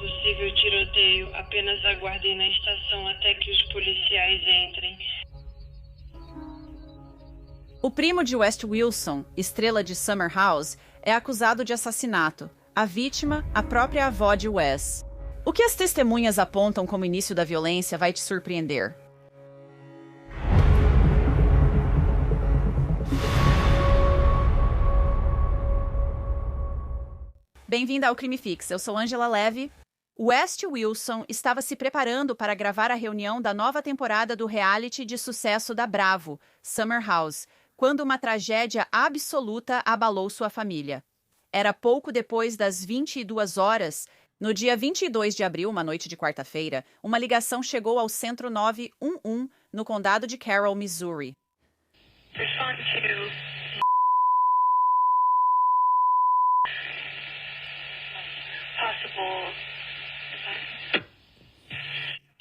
possível tiroteio. Apenas aguardem na estação até que os policiais entrem. O primo de West Wilson, estrela de Summer House, é acusado de assassinato. A vítima, a própria avó de Wes. O que as testemunhas apontam como início da violência vai te surpreender. Bem-vinda ao Crime Fix, eu sou Angela Levy. West Wilson estava se preparando para gravar a reunião da nova temporada do reality de sucesso da Bravo, Summer House, quando uma tragédia absoluta abalou sua família. Era pouco depois das 22 horas, no dia 22 de abril, uma noite de quarta-feira, uma ligação chegou ao Centro 911, no condado de Carroll, Missouri. Respond to...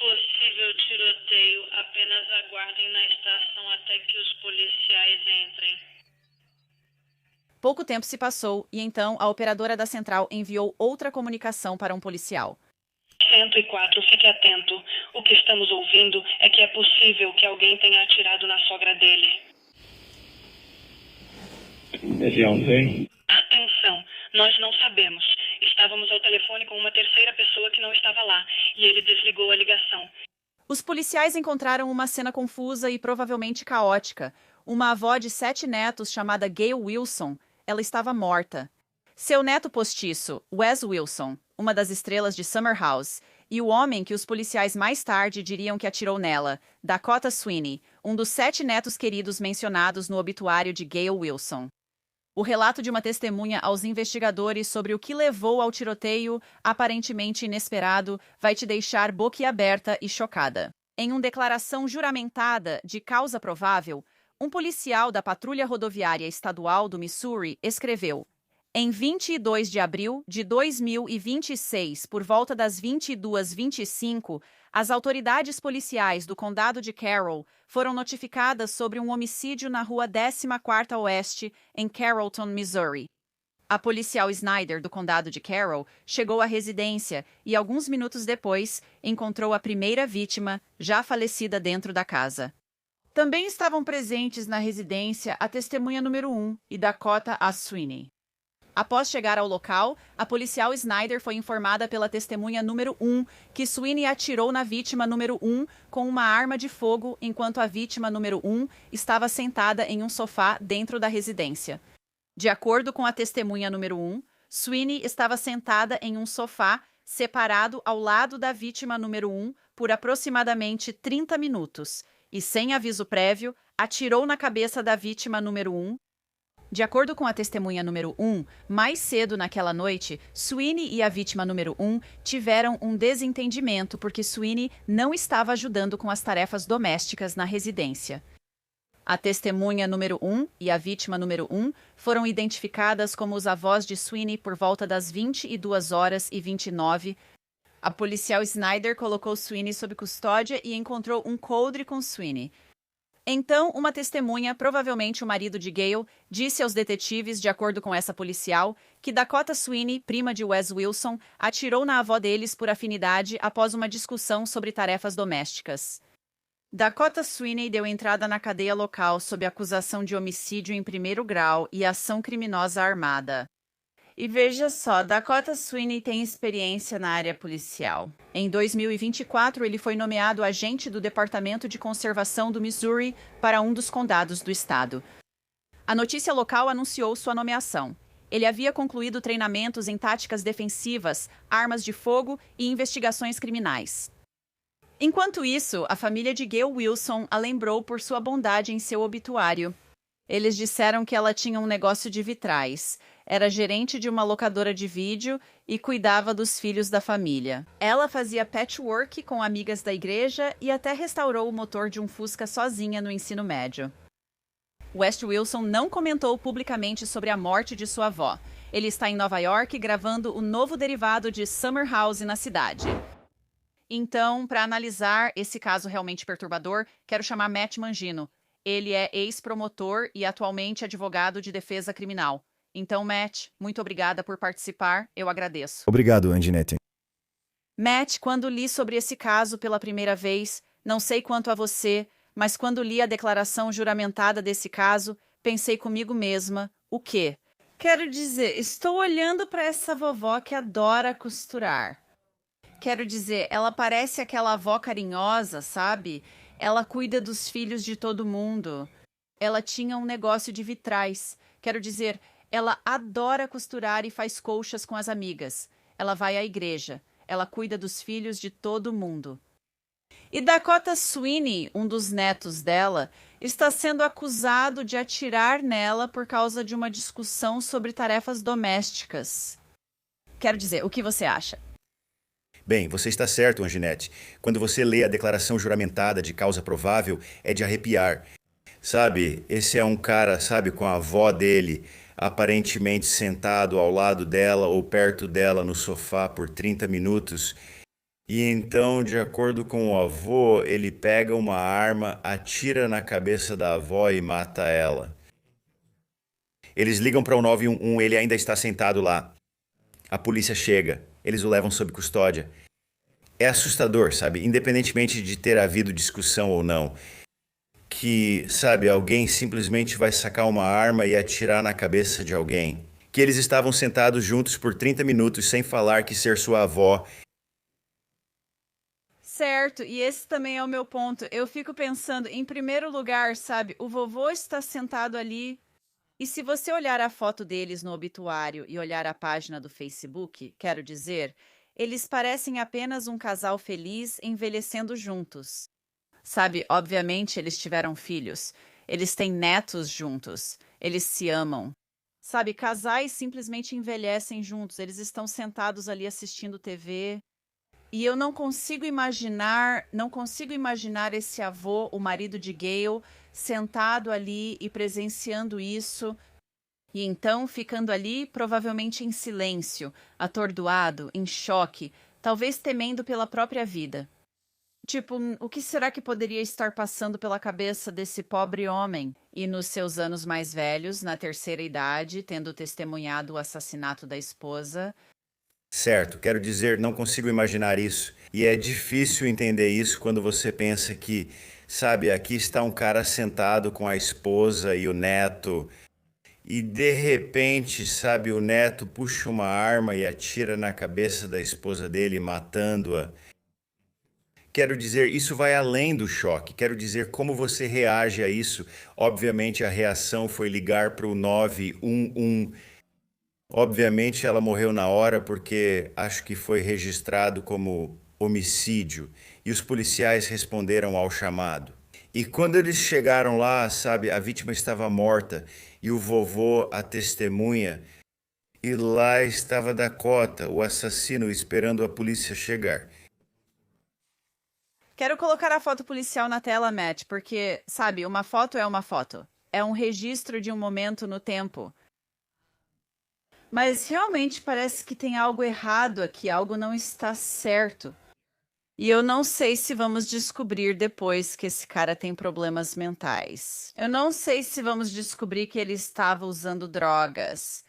Possível tiroteio. Apenas aguardem na estação até que os policiais entrem. Pouco tempo se passou e então a operadora da central enviou outra comunicação para um policial. 104, fique atento. O que estamos ouvindo é que é possível que alguém tenha atirado na sogra dele. Atenção, nós não sabemos. Estávamos ao telefone com uma terceira pessoa que não estava lá e ele desligou a ligação. Os policiais encontraram uma cena confusa e provavelmente caótica. Uma avó de 7 netos chamada Gail Wilson, ela estava morta. Seu neto postiço, Wes Wilson, uma das estrelas de Summer House, e o homem que os policiais mais tarde diriam que atirou nela, Dakota Sweeney, um dos 7 netos queridos mencionados no obituário de Gail Wilson. O relato de uma testemunha aos investigadores sobre o que levou ao tiroteio, aparentemente inesperado, vai te deixar boquiaberta e chocada. Em uma declaração juramentada de causa provável, um policial da Patrulha Rodoviária Estadual do Missouri escreveu: em 22 de abril de 2026, por volta das 22h25, as autoridades policiais do condado de Carroll foram notificadas sobre um homicídio na rua 14ª Oeste, em Carrollton, Missouri. A policial Snyder, do condado de Carroll, chegou à residência e, alguns minutos depois, encontrou a primeira vítima, já falecida dentro da casa. Também estavam presentes na residência a testemunha número 1 e Dakota A. Sweeney. Após chegar ao local, a policial Snyder foi informada pela testemunha número 1 que Sweeney atirou na vítima número 1 com uma arma de fogo enquanto a vítima número 1 estava sentada em um sofá dentro da residência. De acordo com a testemunha número 1, Sweeney estava sentada em um sofá separado ao lado da vítima número 1 por aproximadamente 30 minutos e, sem aviso prévio, atirou na cabeça da vítima número 1. De acordo com a testemunha número 1, mais cedo naquela noite, Sweeney e a vítima número 1 tiveram um desentendimento porque Sweeney não estava ajudando com as tarefas domésticas na residência. A testemunha número 1 e a vítima número 1 foram identificadas como os avós de Sweeney por volta das 22h29. A policial Snyder colocou Sweeney sob custódia e encontrou um coldre com Sweeney. Então, uma testemunha, provavelmente o marido de Gail, disse aos detetives, de acordo com essa policial, que Dakota Sweeney, prima de Wes Wilson, atirou na avó deles por afinidade após uma discussão sobre tarefas domésticas. Dakota Sweeney deu entrada na cadeia local sob acusação de homicídio em primeiro grau e ação criminosa armada. E veja só, Dakota Sweeney tem experiência na área policial. Em 2024, ele foi nomeado agente do Departamento de Conservação do Missouri para um dos condados do estado. A notícia local anunciou sua nomeação. Ele havia concluído treinamentos em táticas defensivas, armas de fogo e investigações criminais. Enquanto isso, a família de Gail Wilson a lembrou por sua bondade em seu obituário. Eles disseram que ela tinha um negócio de vitrais, era gerente de uma locadora de vídeo e cuidava dos filhos da família. Ela fazia patchwork com amigas da igreja e até restaurou o motor de um Fusca sozinha no ensino médio. West Wilson não comentou publicamente sobre a morte de sua avó. Ele está em Nova York gravando o novo derivado de Summer House na cidade. Então, para analisar esse caso realmente perturbador, quero chamar Matt Mangino. Ele é ex-promotor e atualmente advogado de defesa criminal. Então, Matt, muito obrigada por participar, eu agradeço. Obrigado, Anginette. Matt, quando li sobre esse caso pela primeira vez, não sei quanto a você, mas quando li a declaração juramentada desse caso, pensei comigo mesma, o quê? Quero dizer, estou olhando para essa vovó que adora costurar. Quero dizer, ela parece aquela avó carinhosa, sabe? Ela cuida dos filhos de todo mundo. Ela tinha um negócio de vitrais. Quero dizer, ela adora costurar e faz colchas com as amigas. Ela vai à igreja. Ela cuida dos filhos de todo mundo. E Dakota Sweeney, um dos netos dela, está sendo acusado de atirar nela por causa de uma discussão sobre tarefas domésticas. Quero dizer, o que você acha? Bem, você está certo, Anginete. Quando você lê a declaração juramentada de causa provável, é de arrepiar. Sabe, esse é um cara, sabe, com a avó dele, aparentemente sentado ao lado dela ou perto dela no sofá por 30 minutos. E então, de acordo com o avô, ele pega uma arma, atira na cabeça da avó e mata ela. Eles ligam para o 911, ele ainda está sentado lá. A polícia chega, eles o levam sob custódia. É assustador, sabe? Independentemente de ter havido discussão ou não. Que, sabe, alguém simplesmente vai sacar uma arma e atirar na cabeça de alguém. Que eles estavam sentados juntos por 30 minutos sem falar que ser sua avó. Certo, e esse também é o meu ponto. Eu fico pensando, em primeiro lugar, sabe, o vovô está sentado ali. E se você olhar a foto deles no obituário e olhar a página do Facebook, quero dizer, eles parecem apenas um casal feliz envelhecendo juntos. Sabe, obviamente eles tiveram filhos, eles têm netos juntos, eles se amam. Sabe, casais simplesmente envelhecem juntos, eles estão sentados ali assistindo TV. E eu não consigo imaginar esse avô, o marido de Gayle, sentado ali e presenciando isso, e então ficando ali, provavelmente em silêncio, atordoado, em choque, talvez temendo pela própria vida. Tipo, o que será que poderia estar passando pela cabeça desse pobre homem? E nos seus anos mais velhos, na terceira idade, tendo testemunhado o assassinato da esposa. Certo, quero dizer, não consigo imaginar isso. E é difícil entender isso quando você pensa que, sabe, aqui está um cara sentado com a esposa e o neto, e de repente, sabe, o neto puxa uma arma e atira na cabeça da esposa dele, matando-a. Quero dizer, isso vai além do choque. Quero dizer, como você reage a isso. Obviamente, a reação foi ligar para o 911. Obviamente ela morreu na hora porque acho que foi registrado como homicídio e os policiais responderam ao chamado. E quando eles chegaram lá, sabe, a vítima estava morta e o vovô, a testemunha, e lá estava Dakota, o assassino, esperando a polícia chegar. Quero colocar a foto policial na tela, Matt, porque, sabe, uma foto é uma foto. É um registro de um momento no tempo. Mas realmente parece que tem algo errado aqui, algo não está certo. E eu não sei se vamos descobrir depois que esse cara tem problemas mentais. Eu não sei se vamos descobrir que ele estava usando drogas.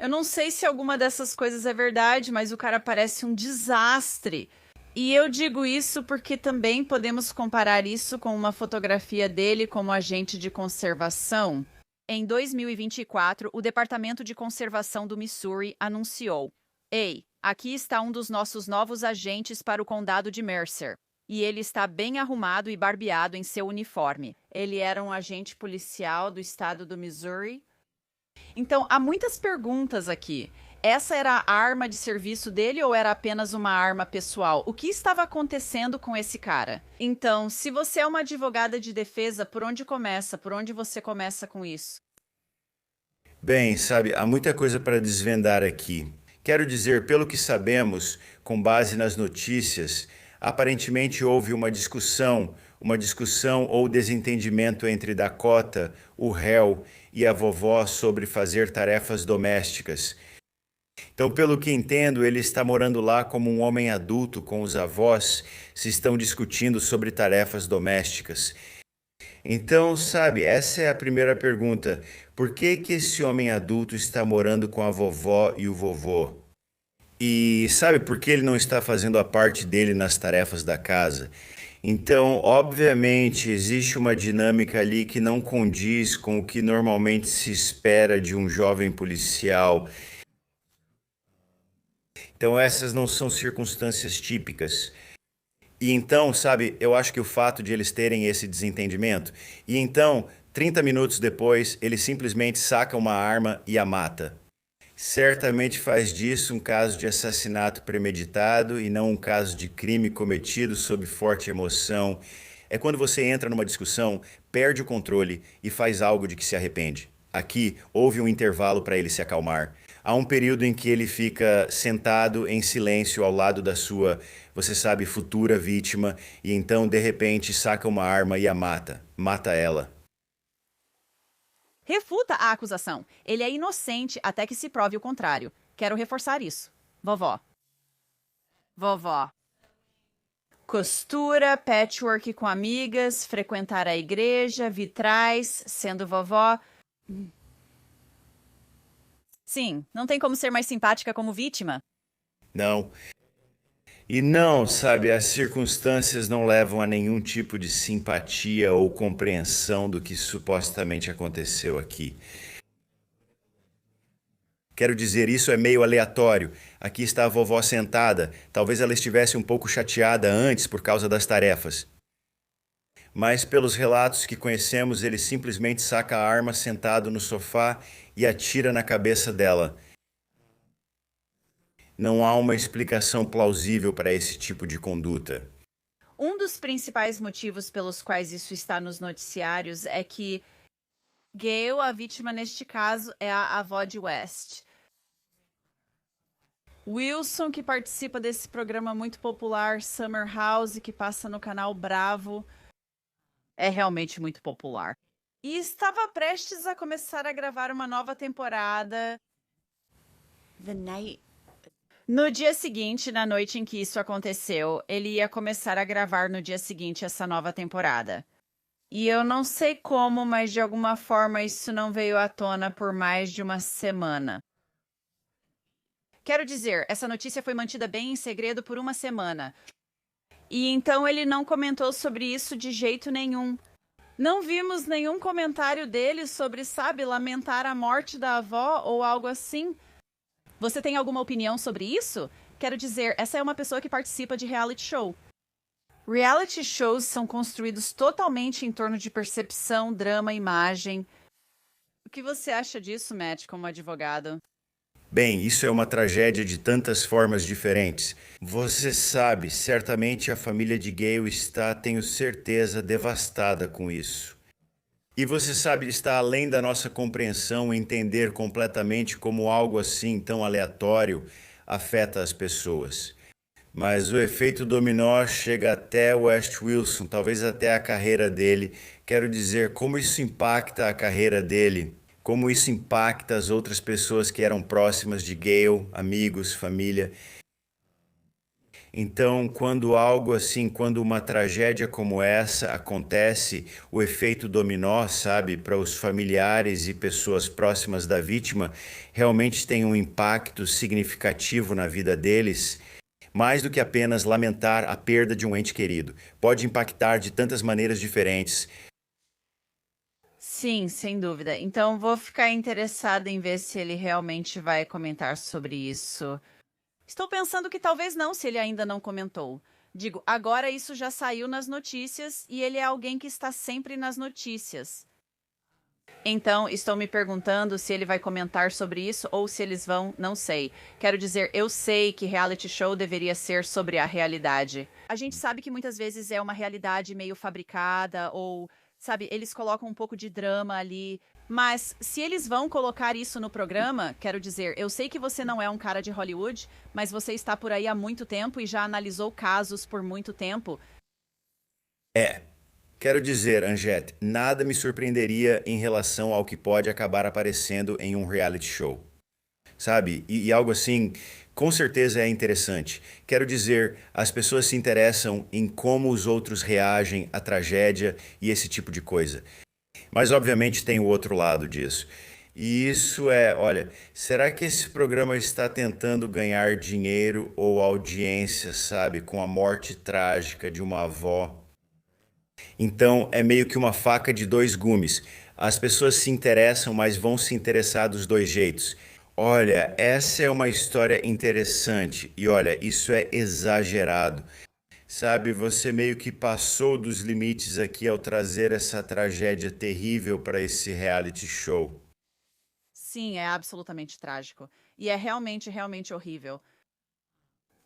Eu não sei se alguma dessas coisas é verdade, mas o cara parece um desastre. E eu digo isso porque também podemos comparar isso com uma fotografia dele como agente de conservação. Em 2024, o Departamento de Conservação do Missouri anunciou: Ei, aqui está um dos nossos novos agentes para o condado de Mercer. E ele está bem arrumado e barbeado em seu uniforme. Ele era um agente policial do estado do Missouri. Então, há muitas perguntas aqui. Essa era a arma de serviço dele ou era apenas uma arma pessoal? O que estava acontecendo com esse cara? Então, se você é uma advogada de defesa, por onde começa? Por onde você começa com isso? Bem, sabe, há muita coisa para desvendar aqui. Quero dizer, pelo que sabemos, com base nas notícias, aparentemente houve uma discussão ou desentendimento entre Dakota, o réu, e a vovó sobre fazer tarefas domésticas. Então, pelo que entendo, ele está morando lá como um homem adulto com os avós, se estão discutindo sobre tarefas domésticas. Então, sabe, essa é a primeira pergunta. Por que que esse homem adulto está morando com a vovó e o vovô? E sabe por que ele não está fazendo a parte dele nas tarefas da casa? Então, obviamente, existe uma dinâmica ali que não condiz com o que normalmente se espera de um jovem policial. Então, essas não são circunstâncias típicas. E então, sabe, eu acho que o fato de eles terem esse desentendimento, e então, 30 minutos depois, ele simplesmente saca uma arma e a mata. Certamente faz disso um caso de assassinato premeditado e não um caso de crime cometido sob forte emoção. É quando você entra numa discussão, perde o controle e faz algo de que se arrepende. Aqui houve um intervalo para ele se acalmar. Há um período em que ele fica sentado em silêncio ao lado da sua, você sabe, futura vítima, e então de repente saca uma arma e a mata. Mata ela. Refuta a acusação. Ele é inocente até que se prove o contrário. Quero reforçar isso. Vovó. Vovó. Costura, patchwork com amigas, frequentar a igreja, vitrais, sendo vovó. Sim, não tem como ser mais simpática como vítima. Não. E não, sabe, as circunstâncias não levam a nenhum tipo de simpatia ou compreensão do que supostamente aconteceu aqui. Quero dizer, isso é meio aleatório. Aqui está a vovó sentada. Talvez ela estivesse um pouco chateada antes por causa das tarefas. Mas pelos relatos que conhecemos, ele simplesmente saca a arma sentado no sofá e atira na cabeça dela. Não há uma explicação plausível para esse tipo de conduta. Um dos principais motivos pelos quais isso está nos noticiários é que Gail, a vítima neste caso, é a avó de West. Wilson, que participa desse programa muito popular, Summer House, que passa no canal Bravo, é realmente muito popular. E estava prestes a começar a gravar uma nova temporada. The Night. No dia seguinte, na noite em que isso aconteceu, ele ia começar a gravar no dia seguinte essa nova temporada. E eu não sei como, mas de alguma forma isso não veio à tona por mais de uma semana. Quero dizer, essa notícia foi mantida bem em segredo por uma semana. E então ele não comentou sobre isso de jeito nenhum. Não vimos nenhum comentário dele sobre, sabe, lamentar a morte da avó ou algo assim. Você tem alguma opinião sobre isso? Quero dizer, essa é uma pessoa que participa de reality show. Reality shows são construídos totalmente em torno de percepção, drama, imagem. O que você acha disso, Matt, como advogado? Bem, isso é uma tragédia de tantas formas diferentes. Você sabe, certamente a família de Gale está, tenho certeza, devastada com isso. E você sabe, está além da nossa compreensão entender completamente como algo assim tão aleatório afeta as pessoas. Mas o efeito dominó chega até West Wilson, talvez até a carreira dele. Quero dizer, como isso impacta a carreira dele. Como isso impacta as outras pessoas que eram próximas de Gale, amigos, família. Então, quando algo assim, quando uma tragédia como essa acontece, o efeito dominó, sabe, para os familiares e pessoas próximas da vítima, realmente tem um impacto significativo na vida deles, mais do que apenas lamentar a perda de um ente querido. Pode impactar de tantas maneiras diferentes. Sim, sem dúvida. Então vou ficar interessada em ver se ele realmente vai comentar sobre isso. Estou pensando que talvez não, se ele ainda não comentou. Digo, agora isso já saiu nas notícias e ele é alguém que está sempre nas notícias. Então, estou me perguntando se ele vai comentar sobre isso ou se eles vão, não sei. Quero dizer, eu sei que reality show deveria ser sobre a realidade. A gente sabe que muitas vezes é uma realidade meio fabricada ou, sabe, eles colocam um pouco de drama ali. Mas se eles vão colocar isso no programa, quero dizer, eu sei que você não é um cara de Hollywood, mas você está por aí há muito tempo e já analisou casos por muito tempo. Quero dizer, Angette, nada me surpreenderia em relação ao que pode acabar aparecendo em um reality show. Sabe? E algo assim, com certeza é interessante. Quero dizer, as pessoas se interessam em como os outros reagem à tragédia e esse tipo de coisa. Mas, obviamente, tem o outro lado disso. E isso é, olha, será que esse programa está tentando ganhar dinheiro ou audiência, sabe, com a morte trágica de uma avó? Então é meio que uma faca de dois gumes. As pessoas se interessam, mas vão se interessar dos dois jeitos. Olha, essa é uma história interessante e olha, isso é exagerado. Sabe, você meio que passou dos limites aqui ao trazer essa tragédia terrível para esse reality show. Sim, é absolutamente trágico. E é realmente, realmente horrível.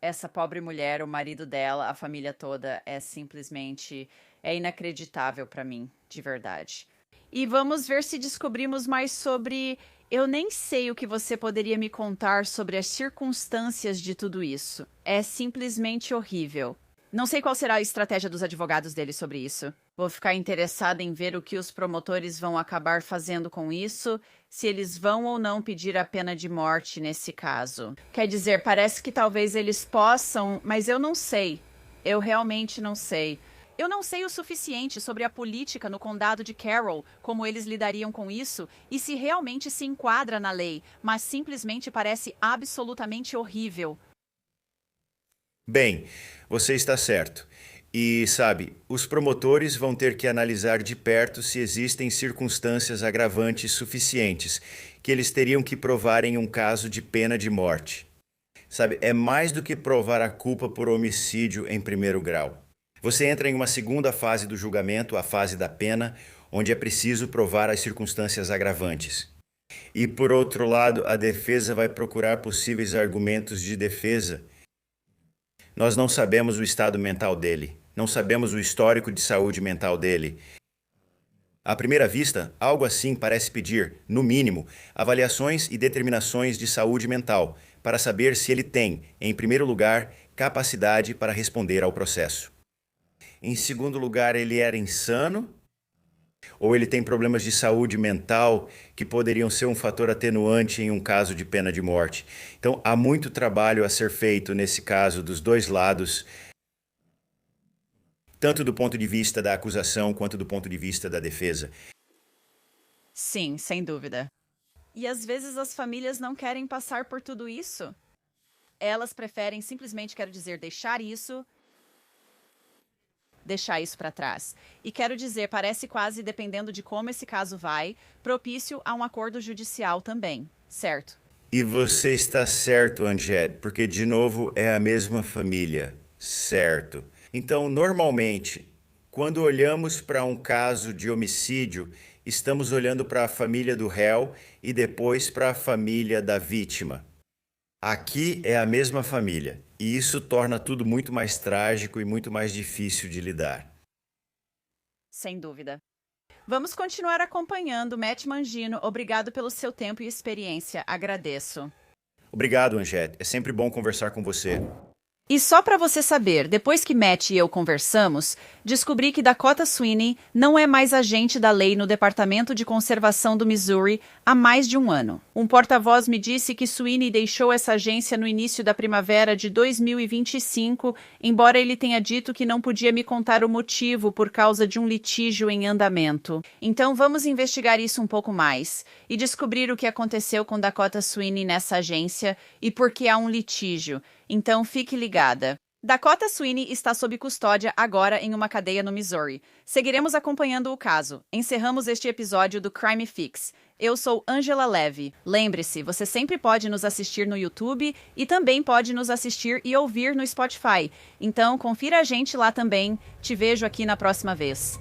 Essa pobre mulher, o marido dela, a família toda, é simplesmente... É inacreditável pra mim, de verdade. E vamos ver se descobrimos mais sobre... Eu nem sei o que você poderia me contar sobre as circunstâncias de tudo isso. É simplesmente horrível. Não sei qual será a estratégia dos advogados dele sobre isso. Vou ficar interessada em ver o que os promotores vão acabar fazendo com isso, se eles vão ou não pedir a pena de morte nesse caso. Quer dizer, parece que talvez eles possam, mas eu não sei. Eu realmente não sei. Eu não sei o suficiente sobre a política no condado de Carroll, como eles lidariam com isso e se realmente se enquadra na lei, mas simplesmente parece absolutamente horrível. Bem, você está certo. E sabe, os promotores vão ter que analisar de perto se existem circunstâncias agravantes suficientes que eles teriam que provar em um caso de pena de morte. Sabe, é mais do que provar a culpa por homicídio em primeiro grau. Você entra em uma segunda fase do julgamento, a fase da pena, onde é preciso provar as circunstâncias agravantes. E por outro lado, a defesa vai procurar possíveis argumentos de defesa. Nós não sabemos o estado mental dele, não sabemos o histórico de saúde mental dele. À primeira vista, algo assim parece pedir, no mínimo, avaliações e determinações de saúde mental, para saber se ele tem, em primeiro lugar, capacidade para responder ao processo. Em segundo lugar, ele era insano? Ou ele tem problemas de saúde mental que poderiam ser um fator atenuante em um caso de pena de morte? Então, há muito trabalho a ser feito nesse caso dos dois lados, tanto do ponto de vista da acusação quanto do ponto de vista da defesa. Sim, sem dúvida. E às vezes as famílias não querem passar por tudo isso. Elas preferem simplesmente, quero dizer, deixar isso para trás. E quero dizer, parece quase, dependendo de como esse caso vai, propício a um acordo judicial também, certo? E você está certo, Angette, porque, de novo, é a mesma família, certo? Então, normalmente, quando olhamos para um caso de homicídio, estamos olhando para a família do réu e depois para a família da vítima. Aqui é a mesma família, e isso torna tudo muito mais trágico e muito mais difícil de lidar. Sem dúvida. Vamos continuar acompanhando Matt Mangino. Obrigado pelo seu tempo e experiência. Agradeço. Obrigado, Angette. É sempre bom conversar com você. E só para você saber, depois que Matt e eu conversamos, descobri que Dakota Sweeney não é mais agente da lei no Departamento de Conservação do Missouri há mais de um ano. Um porta-voz me disse que Sweeney deixou essa agência no início da primavera de 2025, embora ele tenha dito que não podia me contar o motivo por causa de um litígio em andamento. Então vamos investigar isso um pouco mais e descobrir o que aconteceu com Dakota Sweeney nessa agência e por que há um litígio. Então fique ligada. Dakota Sweeney está sob custódia agora em uma cadeia no Missouri. Seguiremos acompanhando o caso. Encerramos este episódio do Crime Fix. Eu sou Angela Levy. Lembre-se, você sempre pode nos assistir no YouTube e também pode nos assistir e ouvir no Spotify. Então confira a gente lá também. Te vejo aqui na próxima vez.